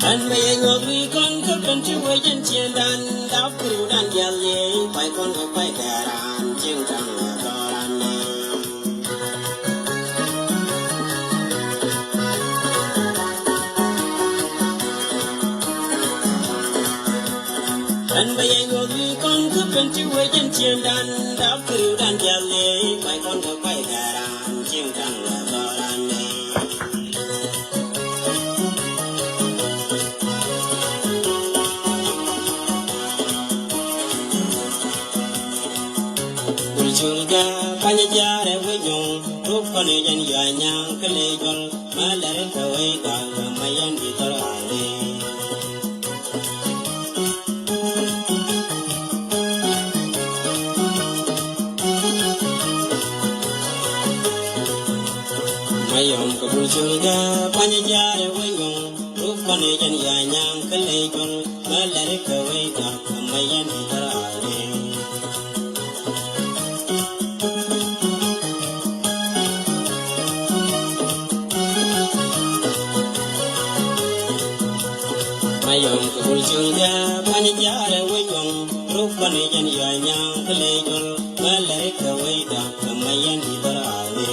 And may go we con come to a gentian and out through and yelling, by con go by there and ching and may go we con come to a gentian and out through and yelling, by con go by there and ching Chulga, Panyajara, Wiyon, Rupani and Yanyang, Kalegal, Malarita, Wega, Mayan, Vitorale. Mayom Kabuchulga, Panyajara, Wiyon, Rupani and Yanyang, Kalegal, Malarita, Wega, Mayan, Vitorale. Mayom Kabuchulga, Panyajara, Wiyon, Rupani and Yanyang, Kalegal, Malarita, Wega, Mayan, Vitorale.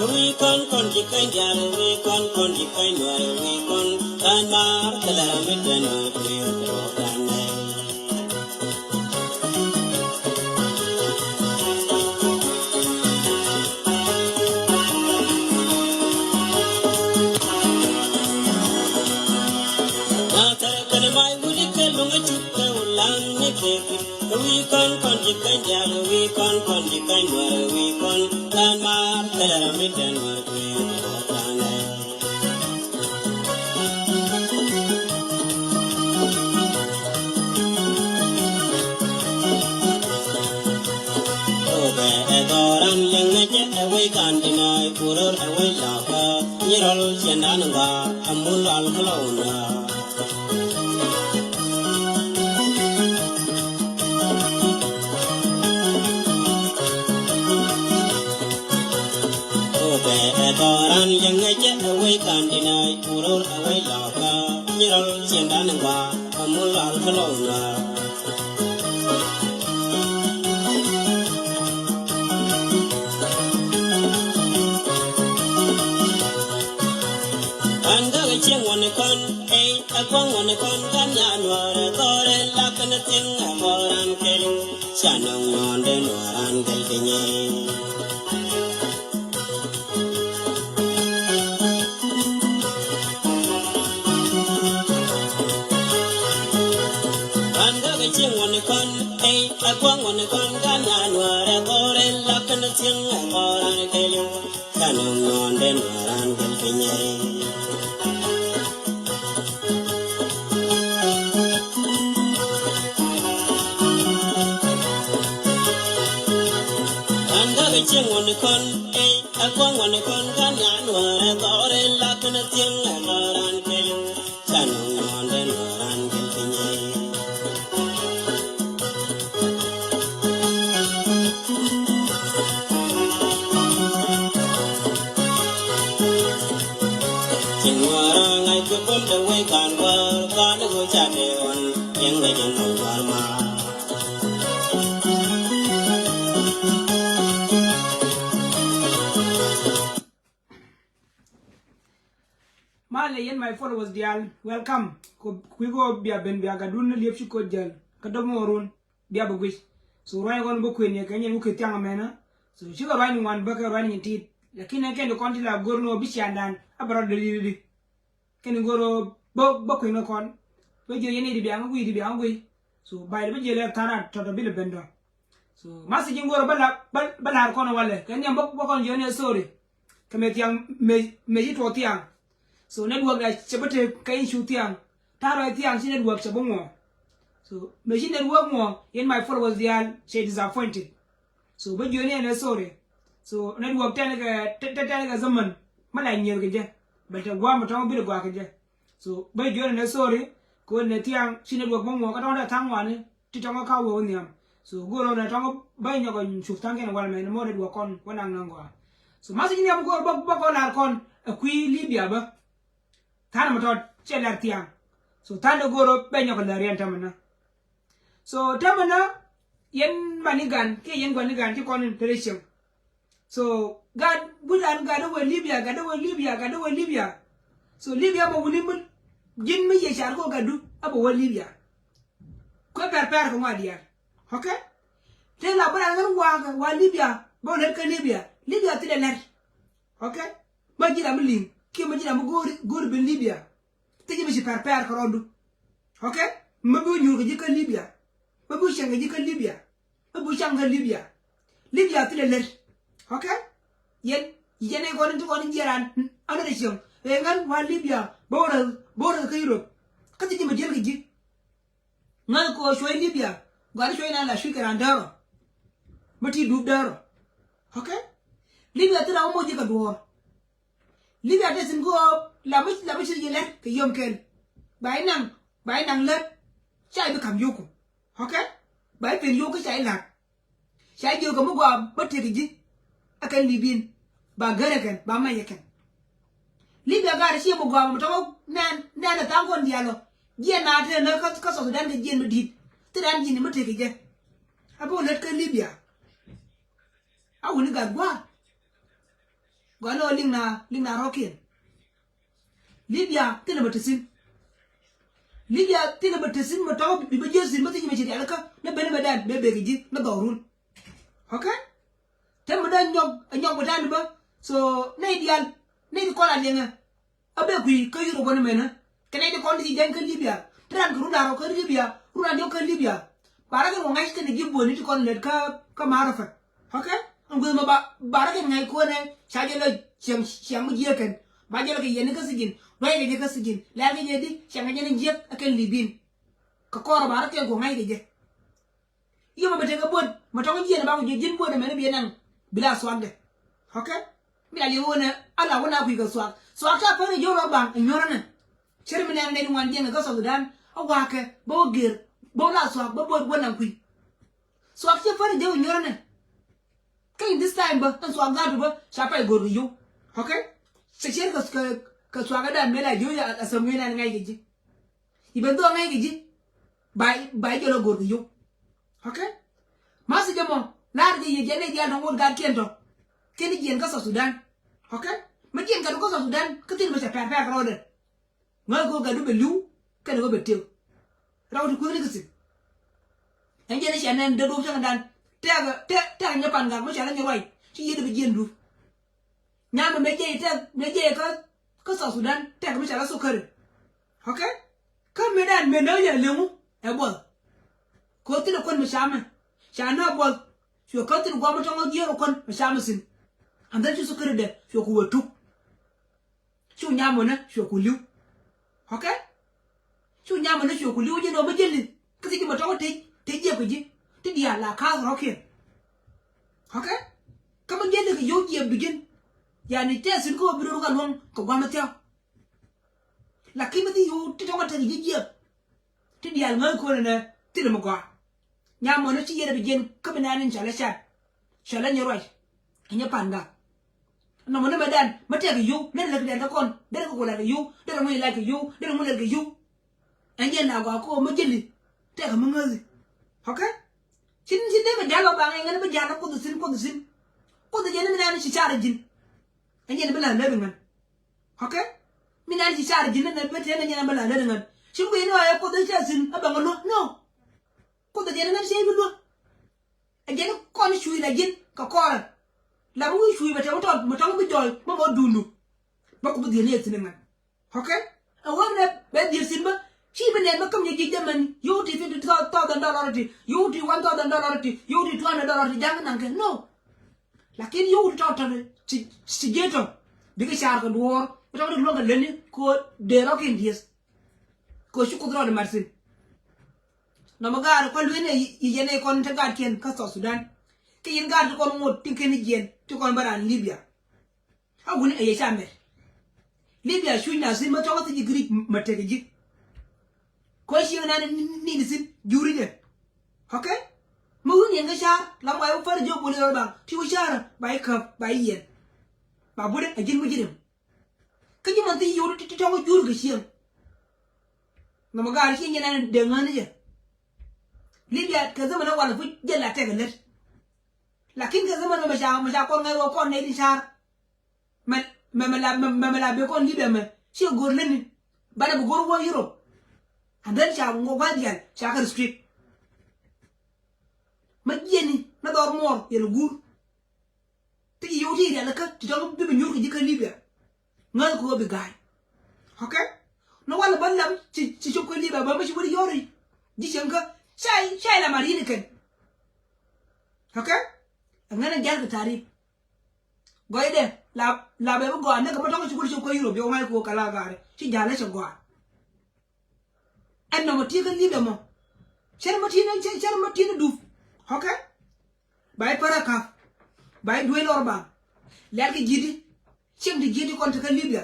We con di kind yard, we con di kind wire, we con and mar the lamit and we con di kind yard, we con di kind wire, we con and mar the lamit and we can't deny Purur away lava, Yerol Yananga, Amul Alkalona. Adoran Yanga, we can't deny Purur away lava, Yerol Yananga, Amul Alkalona. One con, a quang on a con, Ganyan, or a gore, lack and a thing, a more and killing, Shannon on the Noran Gelfine. And the witching on a con, a quang on a con, Ganyan, or a gore, lack and a thing, a more and killing, Shannon on the Noran Gelfine. Ching on the con, a quang on the con, Ganyan, or a gore, lack and a thing, a more and killing, Shannon on the Noran Gelfine. Chingwarang, I could put the way can work, on the go chat on, young legend of Warma. male yen my followers dial welcome we go bia ben bia gadun liep ci ko jël ka do morun bia bu gis so roy gon bu ko ne ka ñen ko tianga mena so ci ko roy ni wan ba ka roy ni tit lakini ken ko la gorno bi ci andan abra de li ken goro bo ko no kon be je yene di bia ngui di bia ngui so bay be je le tara to to bil bendo so masi jingoro bala kono wale ken yam bo kon jone sorry kame tiang me ji to tiang so network da chebete kain shu tiang taro tiang shi network chebongo so me shi network mo in my followers they she disappointed so be jone ne sorry so network tane ga zaman mala nyer ge bata gwa mo tawo bi gwa ge so be jone ne sorry ko ne tiang shi network bongo ka da tangwane ti tongo ka wo niam so goro na tongo bay nyogo shu tangen wala me mo network kon wanang nangwa so masi ni am go ko la kon akui Libya ba tan mo to chelar tiang so tan goro be nyoko la rian tamana so tamana yen manigan ke yen gonigan ti kon peretion so god budan gado we Libya so Libya mo wulimbul jin mi ye char ko gadu abo we Libya ko per ko ngadia okay te la budan ngan wa Libya bo le ka Libya ti ler okay majira mling ki majira mo gor be Libya te jibe ci per ko rodu okay mabu nyur ko jika Libya mabu shanga jika Libya mabu shanga Libya ti ler okay yene gonin to gonin jeran ana de sham e ngan wa Libya bora ka Europe ka ti jibe jel gi ngal ko shoy Libya gari shoy na la shikran daro mati du daro okay Libya tira mo jika duor Libya te sin go la mi shi le ke yom ken bai nang le chai be kam yoku okay bai pen yoku chai la chai yo ko mo go batte gi akan libin ba gare kan ba mai yakan Libya gare shi mo go mo to nan na tangon dialo je na te na ka so dan ge je dit te dan ji ni mo te ge abo let ka Libya awuni ga gwa no lingna rokin Libya tele batasin mo taw bi ba jesin mati mi ci alaka na bene badan be gi na gawrun okay te mo dan nyog badan ba so nay dial nay ko la lenga abe ku ka yuro bon mena kene de kon di jan ka Libya tran ko na ro ka Libya runa de ka Libya para ga ngai ke di boni ti kon le ka marafa okay ngul ma bara ke ngai ko ne chaje le siam ji ken ba je le yen ka sigin noy ge ka sigin la ge di siam ge ne je akan libin ka ko bara ke ko ngai ge yo ma bete ga bod ma to je ne ba ko je jin bod me ne bi nan bila swag de okay mi ali wona ala wona ku ga swag ta fa ne yo ro bang nyora ne cher mi ne wan je ne ka so dan awa ke bo gir bo la swag bo bod wona ku swag ta fa ne je nyora ne in this time ba tan swag da ba chapa go yu okay se cher ka swag da me la yo ya asamu na ngai giji ibendo ngai giji bai jo go yu okay masi jamo lar ge ye jene dia no ga kento keni jien ka Sudan okay ma jien ka ko Sudan ka tin ma cha per ro de ngal go ga du be lu ka go be tew raw du ko ni gisi en jene chanen de do cha dan te nya pan ga mo chala nyoi chi yede be jendu nyama me je ka Sudan te ga mo chala sukare okay ka me dan me no ya lemu e bol ko ti kon me shana bol sho ka ti gwa mo tongo jero kon me shama sin andan chi sukare de sho ku wetu sho nyama na sho ku liu okay sho nyama na sho ku liu je no me jeli ka ti mo tongo te je ko ji ti dia la ka rokin okay kama ngende ke yoji begin yani tesin ko biru kan hon ko gwa matya lakini ti yo ti tonga te ji ti dia ngal ko ne ti mo gwa nya mo ne ti yere begin kama nanin chala chala nyaroi anya panda no mo ne madan matya ke yo ne la ke da kon de ko la ke yo de mo la ke yo de mo la ke yo anya na gwa ko mo jeli te ka mo ngal okay Sin de ba jalo ba ngai ngana ba jalo ko dusin ko de jene mina ni chichara jin anje ne bela lebe man okay mina ji shar jin na bete na nyana bala na ngan shi ko ina ya ko da sin abangalo no ko da jena na shi bi lo ajena kon shui la jin ka kora la bu shui ba ta mo to bi dol mo dundu ba ko bi ne tin ngan okay a wona be dir sin ba shi be ne ba kam ye ji man you ti $50,000 ti you ti $1,000 ti you ti $200 ti jang nan no lakini you to ci jeto diga shar ko dor ito ko lo ga leni ko de rokin dies ko shi ko dro de marsin na magar ko luene yene kon ta gad ken ka so Sudan ke yin gad ko mo tinken jen ti kon baran Libya aguni e yeshamer Libya shunya sin ma to ko ti Greek mateke ji ko shi na ni sin juri de okay mu ni nga sha la mai far jo bole ba ti u shara bai ka bai yen ba bude a jin mujirim ka ji man ti yuru ti to juru ga shi na magar shi yana de ngani je Libya ka zama na wala fu jella ta galet lakin ka zama na masha ko ngai ko ne din shar mamala be ko Libya me shi gorleni bana bu gorwo Europe andan sha ngo gadian sha ka street majeni na dor mor yel gur ti yoti ya laka ti to bi nyur ji ka Libya ngal ko bi gai okay no wala ballam ci ko Libya ba ma shi wuri yori ji shanka shai la marine ken okay ngana jar ka tari goide la be go na ka to ko Europe yo ngai ko kala gare shi jale shi go an no moti ka Libya mo cher moti na du okay bay paraka bay duel orba ler ki jidi chem di jidi kon ta Libya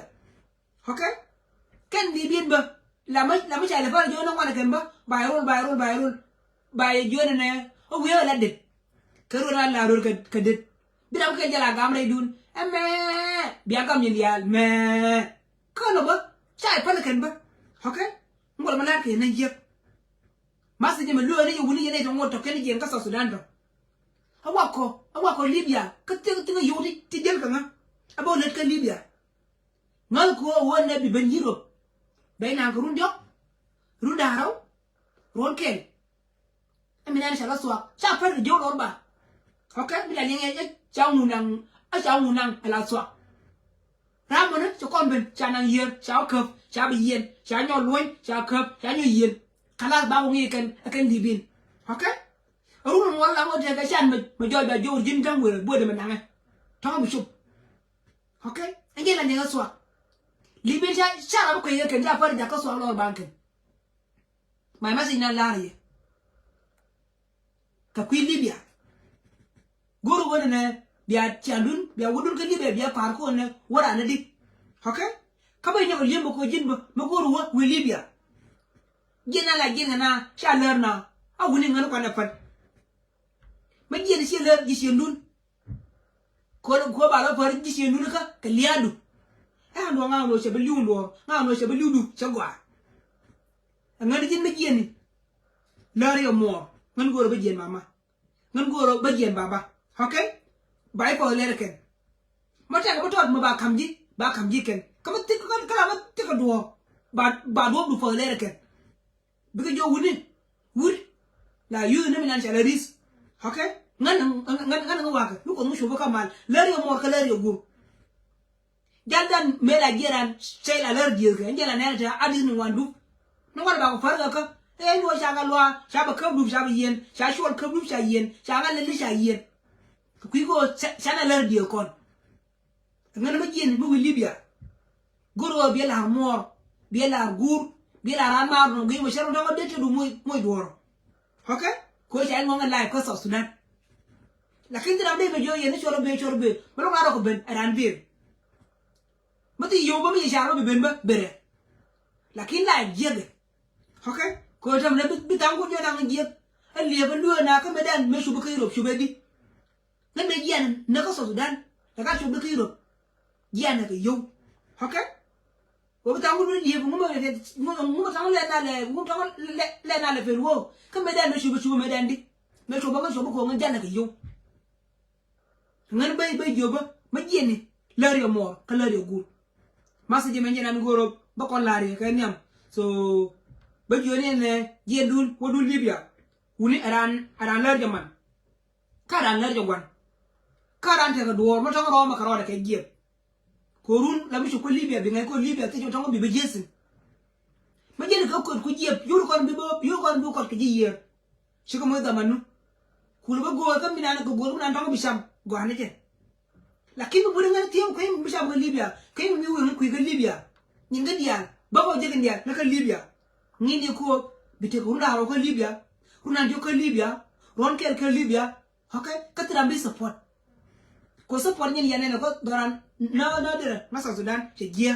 okay kan Libyan ba la ma cha le fa jo no wala ken ba bay bay jo ne o wi la de kero na la rol ka de biram ka jala gamre dun emme biya gam ni yal me kono ba cha pa ken ba okay ngol ma la ke na yep masi je melo ne wuni yene to ngoto ken je ka Sudan do awako Libya ka te yoti ti jel ka nga abo let ka Libya ngal ko wona bi ben Europe bayna ko rundio rundaro ronkel amina sha laswa sha par jo lorba okay bila nyenge chaunang ala swa ramona cho kon ben cha nang yer cha kep cha bi yen cha nyo loin cha kep cha nyo yen kala ba ko ngi ken dibin okay run wala ngo de ga shan ma joy ba jor jin jang we bo de mananga taw bi shup okay angela ne swa libin sha ra ko yen ken ja par ja ka swa lor banken mai ma sin na lari ka kwi Libya goro wona ne biya chandun biya wudun ka Libya biya par ko ne wara na dik okay ka ba nyako yembo ko jinba ma goro wa we Libya gina la gina na sha ler na a wuni ngana ko na pan ma gina shi ler ji shi ndun ko ba la par ji shi ndun ka liadu ando ngalo she be liundo ngalo she be liudu chagwa ngani jin ma gini ler yo mo ngan goro be jen mama ngan goro be jen baba okay bai ko ler ken mata ko tot mo ba kamji ken kama tik ko kala ma tik do ba do du fo ler ken biga jo wuni wur la yu ne minan sha laris okay ngan waka lu ko mu shuba kamal ler yo mo ka ler yo gur jaldan mela geran sey la ler dier ken jala ne ta adin wandu no wala ba ko farga ka e no sha ga lwa sha ba kabdu sha ba yen sha shol kabdu sha yen sha ga le sha yen ku ko sha na ler dier kon ngana ma yen mu Libya goro bi la mor bi la gur bi la ramar no gi mo sharo no de tu muy doro okay ko sha ngo ngala ko Sudan lakini dira de be jo yen choro be lo ngaro ko ben aran bir mati yo ba mi sharo be ben ba bere lakini la jege okay ko tam ne bi tango jo dang je ali ba lu na ka medan me shubu ka Europe shubu di na me yen na ko Sudan la ka shubu ka Europe yen na yo okay ko tango lu di bu mo tango le na le ferwo ka medan me shubu medan di me shubu ka shubu ko ngan na ka yo ngan bay jo ba ma yen la yo mo ka la yo gur masa je menje nan goro ba kon laari ka nyam so ba joni ne jendul wodul Libya wuni aran lar jaman karan lar jagwan karan te ga duwor ma tongo ma karo da ke giye ko run la mi ko Libya bi ngay ko Libya te tongo bi be jesin ma jeni ko ko giye yuru kon bi ko ko giye shi ko mo da manu kul ba go kam binana ko go nan tongo bi sham go hanete lakini buri ngana tiyo ko mi sham ko Libya kay mi won ko ga Libya ni nga dial ba ko je ndial na ka Libya ni ni ko bite ko nda ko Libya kuna ndio ko Libya ron kel ko Libya okay katrambi support ko support ni yanene ko doran na dere masa Sudan je giya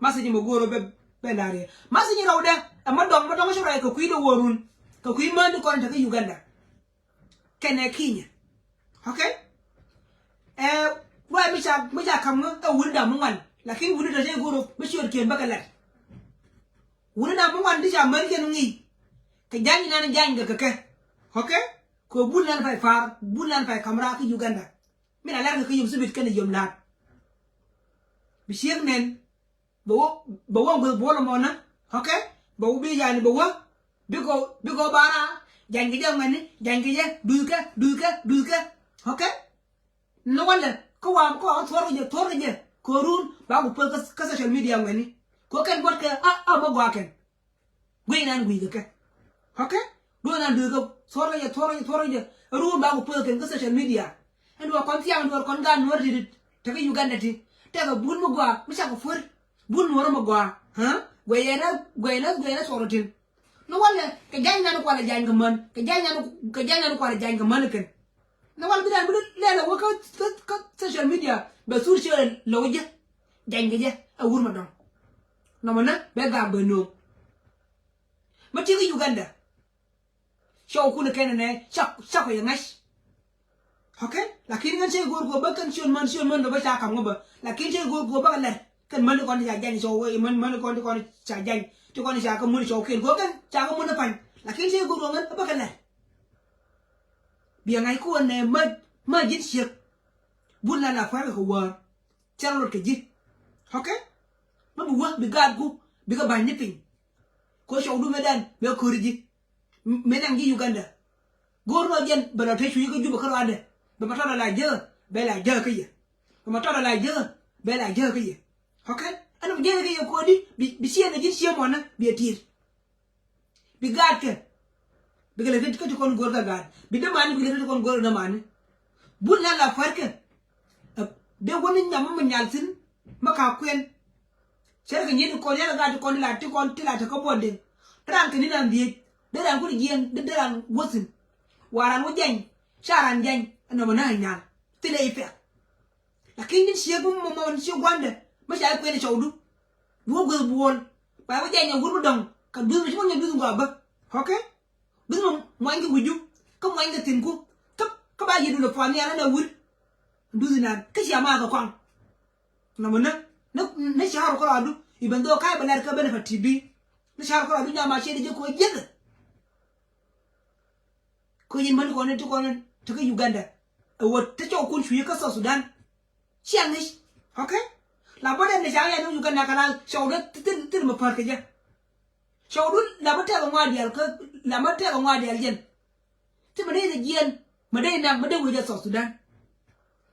masa ni mogoro be ndare masa ni rawde amma dong shora ko kuido worun ko kui mandi ko ta Uganda kene Kenya okay wa mi cha kam no wunda mun wan lakini wuni da je goro mi shi ke bakalat wuni na mun wan dija marken ngi ka jangi nan jangi ga ka okay ko bulan fay far bulan fay kamera ki Uganda mi na lar ka yum subit kan yum lat bi shek nen bo go bolo mona okay bo bi yani bo bi go bara jangi ngani jangi je duka okay no wala ko thoro je ko run ba ko ka social media ngani ko ken bot ka ma gwa ken gwe nan gwi ka okay do nan du ko thoro je run ba ko ken ka social media en wa kon tiang do kon gan wor di te ka Uganda ti te ga bun mo gwa mi sa ko for bun wor mo gwa ha gwe na soro tin no wala ka jang nan ko la jang man ka jang nan ko la jang man ken na wal bidan bidan lela wo ka social media ba sur shi lawje jangeje a wurma don na mana be ga bano mati ga Uganda shaw kuna kana ne shako ya ngash okay lakini ngan sai go ba kan shion man do ba ta kam ba lakini sai go ba la kan man ko ni ja jani so man ko cha jani to ko ni cha ka mun shaw ken go kan cha ka mun pan lakini sai go ngan ba kan la biang ai ko ne ma jit shek bulla la fa ko war charlo ke jit okay ma bu wa bi gad ku bi ga ba nipin ko shaw du medan be ko riji medan gi Uganda gorno jen bana te shu ko juba ko ande be mata la je be la je ke ye be mata la je be la je ke ye okay anu je ke ye ko di bi sie na jit sie mo na bi tir bi gad ke bi ga le ko kon gor ga gad bi de mani bi le kon gor na mani bulla la farke de woni nyam ma nyal sin maka kwen ser ga nyi ko ya ga ko la ti kon ti la ta ko bonde ran ke ni nan bi de ran ko gien de ran wosin waran wo jen sharan jen na mana nyal ti le ife lakini shi bu mo mo shi gwande ma sha ko ni chawdu wo go buol ba wo jen ya guru dong ka du mi mo nya du ga ba okay du mo ngi wuju ko mo ngi tin ku ka ba yi du lo fa ni ana na wul du na ka shi ma ka kwang na mana na shahar ko adu iban do kai balar ka bana fatibi na shahar ko adu nya ma shi de ko yega ko yin man ko ne to ka Uganda wo ta cho kun shuyi ka Sudan chiang ni okay la boda ne jaya no Uganda kala shawda tin ma farka ja shawdu la bata ga ngwa dial ka la mata ga ngwa dial jen ti ma dai da giyan ma dai na ma dai wo ja Sudan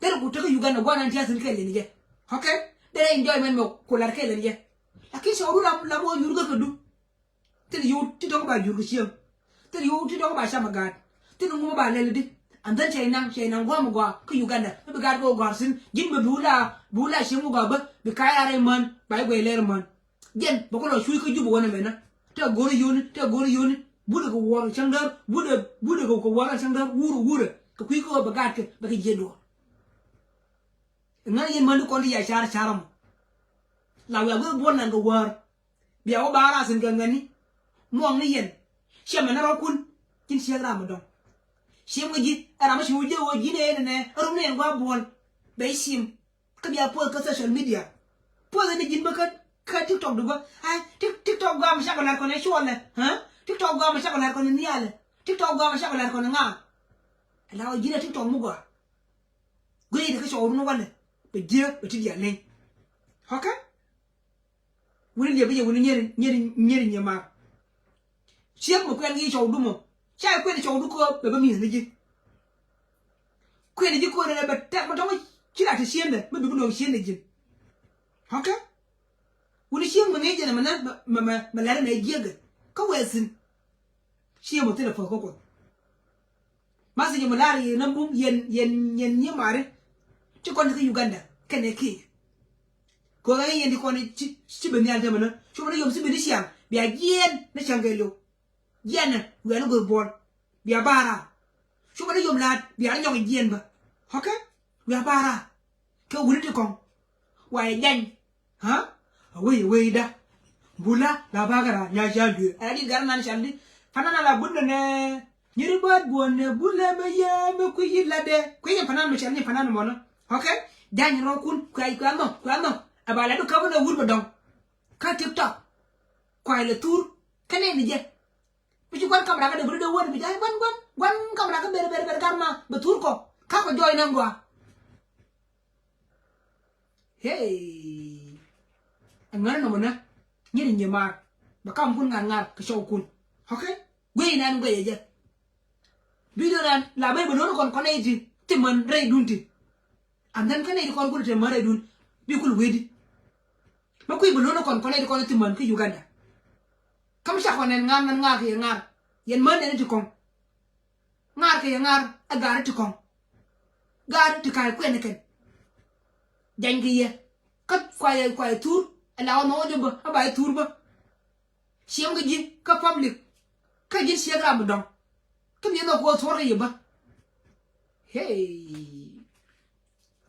der ku ta ka Uganda gwana ta sun kai ne je okay der enjoy men mo ko lar kai ne je lakin shawdu la mo yurga ka du ti yu ti to ba yurga chiam ti yu ti to ba sha magad ti no ba le di andan china gwa mo gwa ka Uganda bi gad go garsin jin be bula shi mo ba bi kai are man ba go ler man jen ba ko lo shui ka jubo wona mena ta gori yuni bude ko wor changdar bude ko wor changdar wuru ka kui ko ba gad ke ba ke jendo ngana yen man ko ndi ya charam la wa go bon nan go war bi awo bara sin gangani mo ngi yen shema na ro kun kin shi Ramadan shim gi ara ma shuje wo gi ne rum ne ngwa bol be shim ka biya po ka social media po da ni jin ba ka TikTok du ba ai TikTok ga ma sha ko ne shon ne ha TikTok ga ma sha ko ne ni ale TikTok ga ma sha ko ne nga la wo gi ne TikTok mu gwa gwe de ka sho no wala be je be ti ya ne ok wuni le bây wuni nyeri nyama chiếc một quen ghi chầu đúng không chai quen chầu đúng cơ để bơm miếng gì quen gì cô này bật tẹt mà trong cái chỉ là thì xiên đấy mới bị con đường xiên này gì ok wuni xiên mà nghe chứ mà lại này giết cái có quen xin xiên một tên là phở có còn mà giờ mà lại nó bung yen như mà đấy chứ còn cái Uganda cái này kia ko ga yen di ko ni ci ben yal tamana so na yom ci ben siam biya yen na changelo yen we na go bol biya bara so na yom lat biya nyong yen ba ok biya bara ko wuri di kon wa yan ha we da bula la bagara nya jaldu ali garnan shaldi fanana la bunne ne nyiri bad bonne bula be ya me ku yilla de ku yen fanana me shalni fanana mono ok dan ro kun ku ay ku am abala du kabana wurba dong ka tiktok kwai le tur kane ni je bi kwan kamera ka de bru de won bi dai wan kamera ka ber karma betur ko ka ko joy nan gwa hey angana no mona nyiri nyema ba kam kun ngar ka show kun okay gwe nan gwe je video nan la bay ba no kon kon eji timan rey dunti andan kane kon kun te mare dun bi kul wedi ma kuy bulo no kon kon timan ki Uganda kam sa kon ngar ke ngar yen man ne ti kon ngar ke ngar agar ti kon gar ti kai kwen ken jangi ye kat kwai tur ala no de ba ba tur ba siam ga ji ka public ka ji sia ga bu dong ka bi no ko tor ye ba hey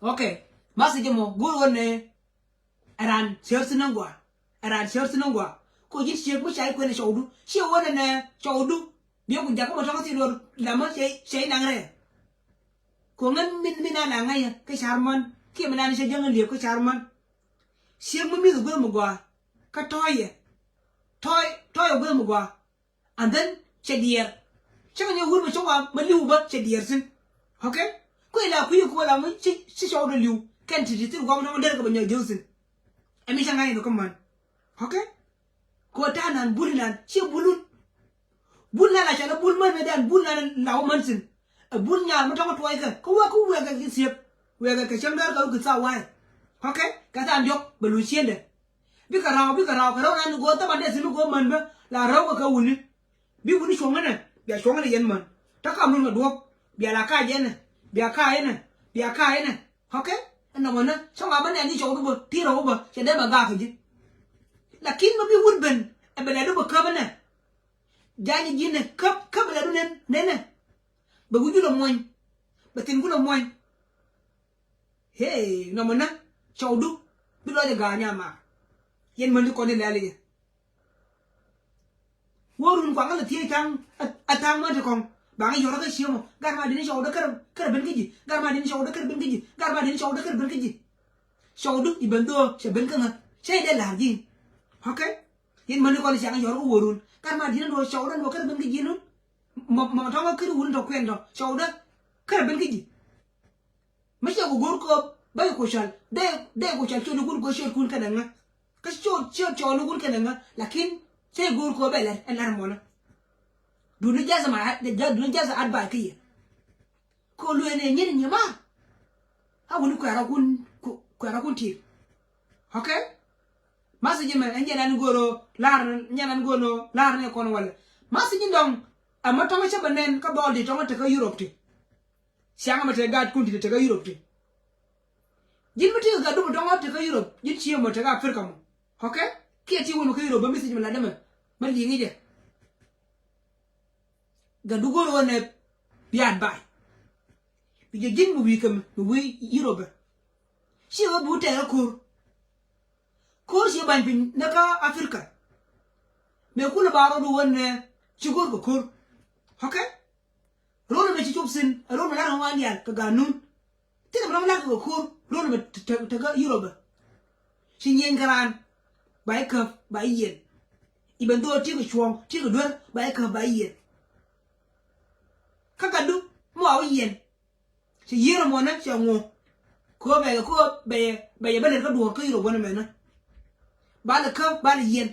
okay message mo guru ne aran shersi nangwa ko ji shek mo shai ko ne shaudu shi wona ne shaudu biyo ku jakko mo tawti lor lama shay nangre ko ngan min na ngaya ka charman ki min na she jangal le ko charman shek mo mi go mo gwa ka toy go mo gwa and then chedier changa ne wurba chwa ma liu ba chedier sin okay ko ila ku ko la mo shi shaudu liu kan ti ti ko mo der ko nyo josin emi changa ni ko man okay ko tanan bulinan ci bulna la chala bul man medan bulna law mansin bul nyal mo to toy ka ko we ga ki siep we ga ka chamdar ka ku sa wai okay ka tan jok belu siende bi ka raw ka raw nan go ta bande sinu go man ba la raw ka wuni bi wuni chongana biya chongana yen man ta ka mun ga dok biya la ka yen biya ka yen okay no mana chonga bane ni chodu bo tiro bo che de ba ga ka ji lakin ma bi wurben e bele do ba kabana jani jinne kap bele do nene ba gujulo moñ ba tin gulo moñ hey no mana chodu bi lo de ga nya ma yen man ko ne lale worun kwa ngala tie tang atang ma de kon ba ngi yoro ka shimo gar ma dini chodu kar ben kiji gar ma dini chodu kar ben kiji gar ma dini chodu kar ben kiji chodu ibendo che ben kan che de la ji okay yin man ko li yor ko worun kar ma dina do shawda do kar ben gi jinu ma tawa kar wun do kwen do shawda kar ben gi ma shi ko gor ko bay ko shal de ko shal to gur ko shal kun kadanga ka cho no gur kadanga lakin sai gor ko bela enar mona du ni jaza ma du ni jaza adba kiye ko lu ene nyen nyama ha woni ko ara kun ti okay masiji men enjana ngoro lar ne kono wala masiji ndong amato ma chabanen ka boldi to ma te ka Europe ti sianga ma te gad kunti te ka Europe ti jin mati ga du to ma te ka Europe jin chiyo mo te ka Africa mo okay ki ti wono ka Europe ba misiji la dama ma li ngi je ga du goro ne biad bay bi je jin mu wi kam mu wi Europe si o bu te ko si ban pin naka Africa me kula baro du wonne ci gor ko kur okay rolo me ci chopsin rolo me la wani al ka ganun te ka bram la ko kur rolo me te ga Europe si nyen garan bai ka bai yen iben do ti ko chuong ti ko dor bai ka bai yen ka du mo aw yen si yero mo na ci ngo ko be bale ka do ka yiro wona mena bale ka bale yen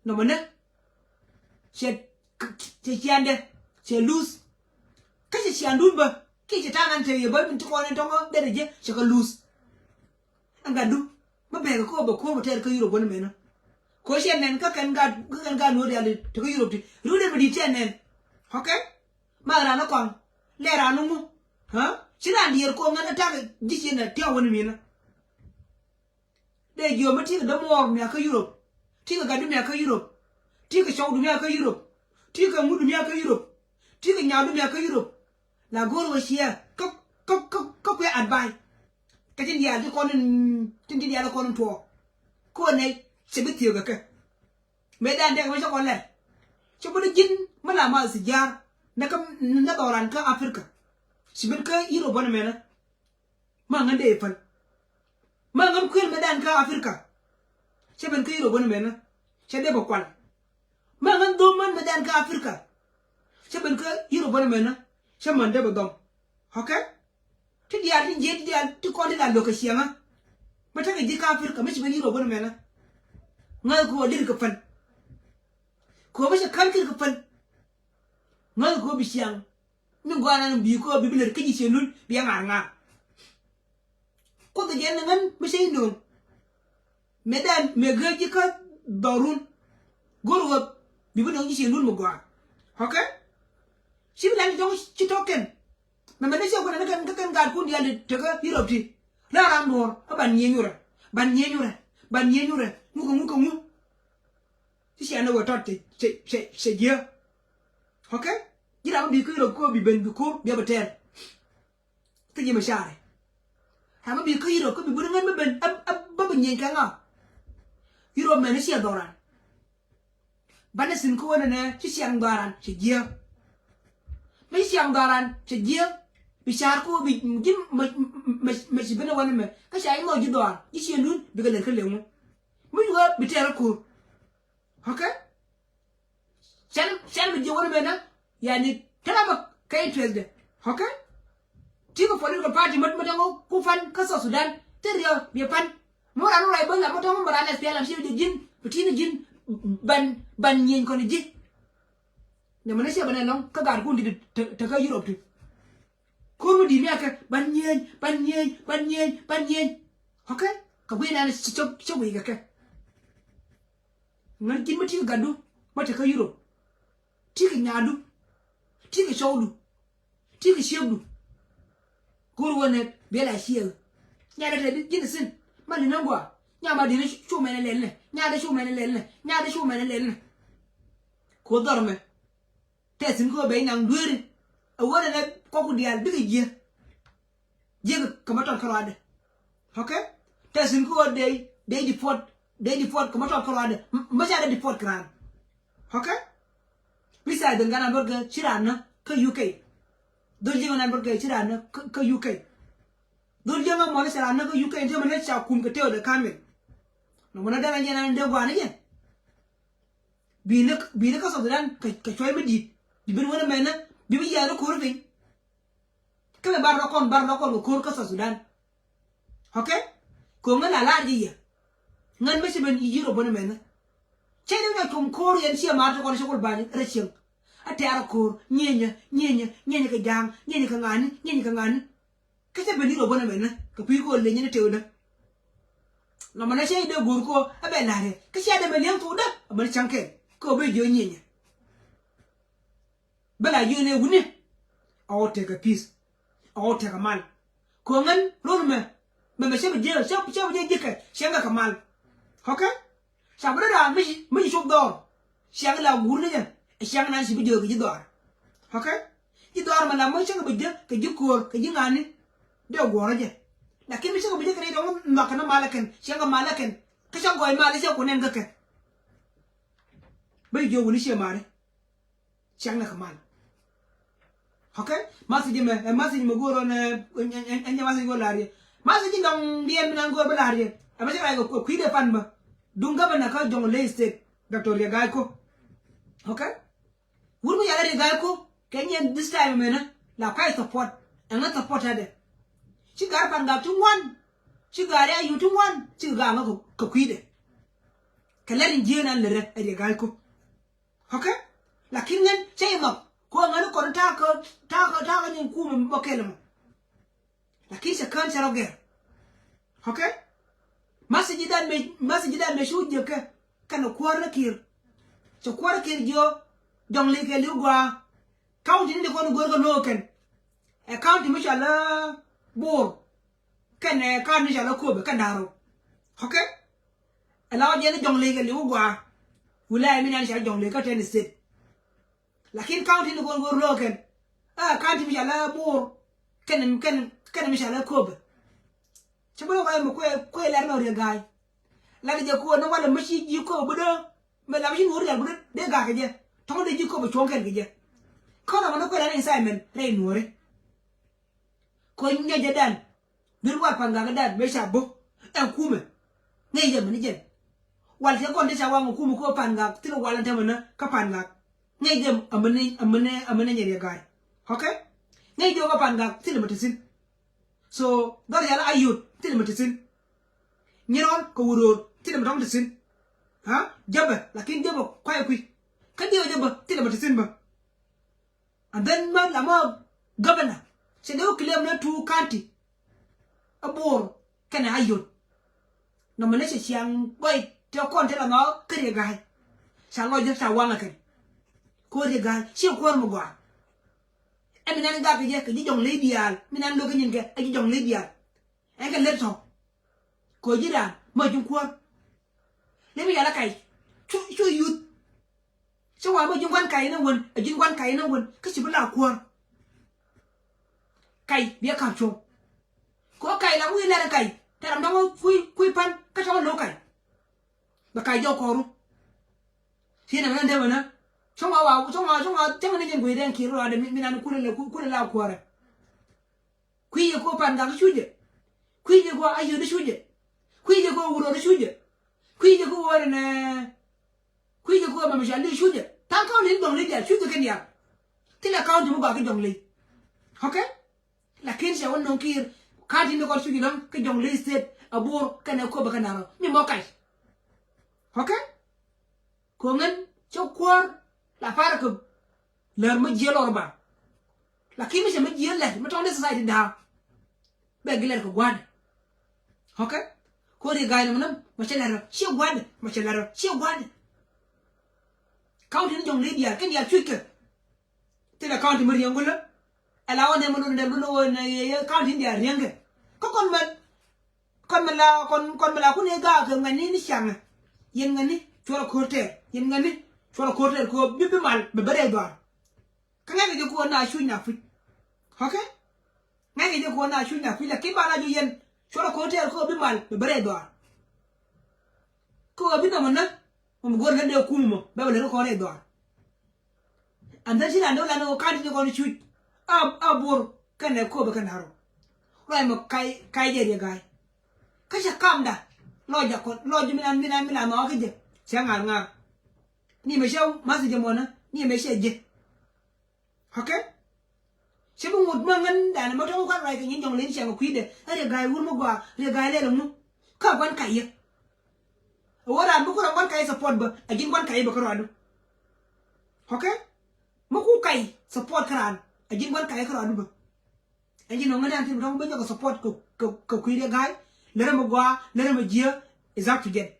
no mana che chiande che lose ka che chiandu ba ki che tanan te yeba bin ko ne tongo de je che ka lose anga du ma be ko ba ko te ka yiro wona mena ko she nen ka kan ga no de ale to ka yiro ti ru de bi ti nen okay ma ra na kon le ra no mu ha china ndier ko ngana ta ji na te wona mena de yo ma ti da mo mi ka Europe ti ka du mi ka Europe ti ka show du mi ka Europe ti ka mu du mi ka Europe ti ka nya du mi ka Europe la goro shia ko advice ka tin dia ko nin tin dia ko nin to ko ne se bi ti ga ka me dan de ko ko le ci bu jin mala ma su jar na kam na doran ka Africa sibir ka Europe wona mena ma ngande fal ma ngam kwel medan ka Africa sibir ka Europe wona mena che de bokwal ma ngam do man medan ka Africa sibir ka Europe wona mena che man de bodom okay ti dia ti je ti dia ti ko da lo ka shianga mata ga ji ka Africa mi sibir Europe wona mena ngal ko dir ka fal ko ba kan ka fal ngal ko bi shiang min gwana bi ko bi biler kaji senul bi nga ko de gen ngan mi sey non medan me gaji ka darun gorwo bi bu ngi senul mo gwa okay si bi lan jong ci token me me se ko na kan ga ko ndi ale te ga Europe ti la ram dor ban nyenyura mu ko mu ci si ana wo totte se je okay jira bi ko bi ben bi ko bi abater te je mashare ha ma bi ko bi buran me ben ba nyen ka nga Europe men si adoran bana sin ko wona ne ci siang daran ci je me siang daran ci je bi char ko bi jim ma ci bena wona me ka shay mo ji dor ci senun bi ga le ka lemu mu yo bi tere ko okay sen bi je wona me na yani kalama kay twelde okay tiko political party mat matango ku fan kasa Sudan teriyo bi fan mora no ray banga matango mara na spiala shi de jin putina jin ban nyen ko ni ji ne mana shi bana long ka gar kundi ta ka Europe ti ko mu di mi aka ban nyen okay ka bu na ci ci wi ga ka ngan kin mati gadu mata ka Europe tiki nyadu tiki shawdu tiki shebdu guru wona bela shiel nyada de jinsin mali nangwa nyama de shu mena lenne nyada shu mena lenne ko dorme tesin ko be nang duere a wona ne ko ku dial bigi je kamaton kalade okay tesin ko de deport kamaton kalade mashada deport kran okay bisa dengan burger chirana ke UK dulje ngana burger chirana ke UK dulje ngam mo chirana ke UK je mane cha kum ke teo de kamel no mana dana jena de gwana je bine ka so dan ka choy me di bin wona mena bi ya ro ko rin ke bar ro kon ko ka so Sudan okay ko ngana la di ya ngan me se ben yiro bona mena chede na kum kor yen sia ma to ko se ko bani rechim ate ara kor nyenya ka jang nyenya ka ngani ka se beni ro bona mena ka pi ko le nyene tewda no mana se de gur ko abe lare ka se de belian to da abe chanke ko be jo nyenya bala yone wune aw te ka peace aw te ka mal ko ngan ro me se be je je ka se nga ka mal okay sabra da mi shop dor siang la wurne jan siang nan si bidio gi dor okay gi dor ma la mo changa bidio ke jukor ke jingani de goro je lakin mi changa bidio ke do makana malaken siang malaken ke changa goy male se ko nen gake bidio wuni she mare siang na kamal okay masiji me goro ne enya masiji go lari masiji ndong dien nan go balari ama se ko kwide fan ba dunga bana ka jong le state Dr. Rigaiko okay wurmu yala Rigaiko Kenya this time mena la kai support and not support ade gar pan ga tu wan chi gar ya yu tu wan chi ga ma ko kwide kalarin jena lere e ga ko okay lakin ngen chay ma ko ngani ko ta ka ni ku mo bokelmo lakin se kan charo ger okay masjidan me shuje ke kana kwara kir so kwara kir jo dong le ke lugwa county ni ko go no ken e county mi shala bor ken e kan ni shala ko be kan daro okay alaw je ni dong le ke lugwa wala mi nan shala dong le ka ten state lakin county ni ko go no ken county mi shala bor ken mi shala ko be chibolo ga mo ko la no re gai la je ko no wala machi ji ko budo me la machi ngor ya budo de ga ke je to de ji ko bo chonken ke je ko na ko la ni simon re nore ko nya je dan bir wa panga ga dan be sha bo en kume ngai je mani je wal te ko de sha wa kume ko panga tilo wala ta mana ka panga ngai je amane nya re gai okay ngai je ko panga tilo matasin so dar ya la ayut tilo matasin nyiron ko wuror tilo matasin ha jaba lakin jaba kwai kui kadiyo jaba tilo matasin ba and then man la mo governor se do claim na tu county abor kana ayut no mane se siang boy te kon te la no kare gai sa lo je sa wanga kan ko re gai si ko mo gwa e mi nan ga ke je jong le dial mi nan lo ke nyin ke e jong le dial e ke le to ko jira mo jun ko le mi yala kai chu yut so wa mo jun kwan kai na won e jun kwan kai na won ke si bula ko kai bi ka chu ko kai la wi la kai ta ram dong fui pan ka cho lo kai ba kai jo ko ru si na nan de wona chong wa teng ne jen gwe den ki ro de mi nan kule la ko ra kwi ko pan ga chuje kwi ko ayo de chuje kwi ko wuro de chuje kwi ko wore ne kwi ko ma mi shali chuje ta ko ni dong le dia chuje ken ya tila ka ju ba ga dong le okay lakin se won non kir ka ti ne ko chuje dong ke dong le state abur kana ko ba kana mi mo kai okay ko ngen chokwar la fara ko ler ma jelo ba lakin mi se ma jelo ma to ne society da be giler ko gwad okay ko ri gaay nam ma ci ler ci gwad ma ci ler ci gwad county ni jong le dia ken ya twike te la county mari ngula ala wone mo don de lu wona ye county dia rienge ko kon mala ku ne ga ko ngani ni shanga yen ngani chora korte yen ngani chora korte ko bibi mal be bare do kanga ge ko na shu na fu okay ngai ge ko na shu na fu la ke bana ju yen chora korte ko bibi mal be bare do ko bi na mona mo gor na de ku mo be le ko re do anda shi na no ka ti ko ni shu abur kana ko be kana ro rai mo kai je de gai kasha kamda loja ko loja mina ma ke je changar ngar ni me shaw masu je mona ni me sheje okay shebu mud mangan dan ma to kan rai ke nyin jong len shang kwide are gai wur mo gwa re gai le mu ka gwan kai ye wora bu ko gwan kai support ba agin gwan kai ba ko adu okay mo ku kai support karan agin gwan kai ko adu ba agin no ngana tin dong ba ko support ko kwide gai le mo gwa le mo jia is up to get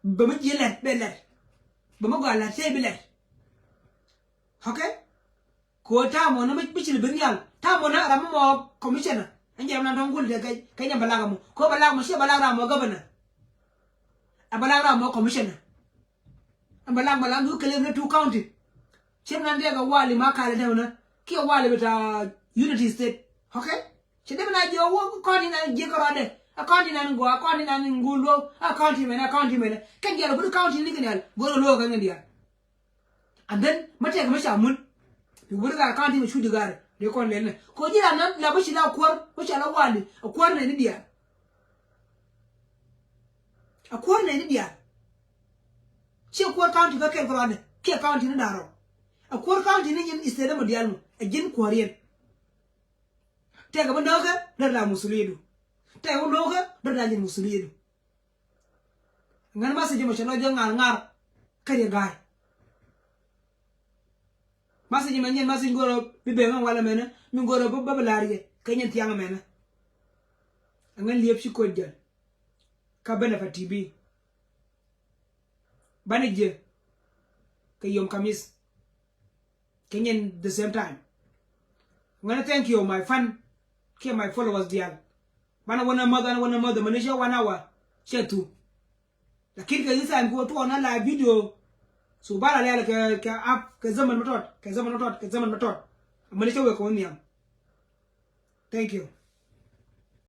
ba mo jia le be le ba mo gwa la se be le okay ko ta mo na mi chil binyal ta mo na ram mo commissioner anje na dong gul de kay nya balaga mo ko balaga mo she balaga mo governor abalaga mo commissioner balaga ndu kele na two county shem na ndega wali makale de na ki wali beta unity state okay chede na je wo ko ni na je ko rade account na ngo account na ngulo account mena kan je ro county ni kenal goro lo ga ndia and then mate ga masha mun bi goro ga account mi shuji gare de kon len ko jira nan la bashi la kwar bashi la wali kwar ne ni dia akwar ne ni dia che kwar county ga ken ko rade ke county ni daro akwar county ni in istede mo dialmu a jin kwariyen te ga bandoga da musulidu te ga bandoga da lin musulidu ngan ma se jima chalo ngar ka de gai ma se jima nyen ma se ngoro bi be ngan wala mena mi ngoro ba balari ka nyen tianga mena ngan liep shi ko jal ka bena fa tv banije ka yom kamis kenyan the same time. I'm gonna thank you, my fan, my followers, dear. Bana wana mother, manisha 1 hour, share 2. Lakini kwa sasa niko tu ona live video. So bala lele ka app ka zaman matot. Manisha we ko niam. Thank you.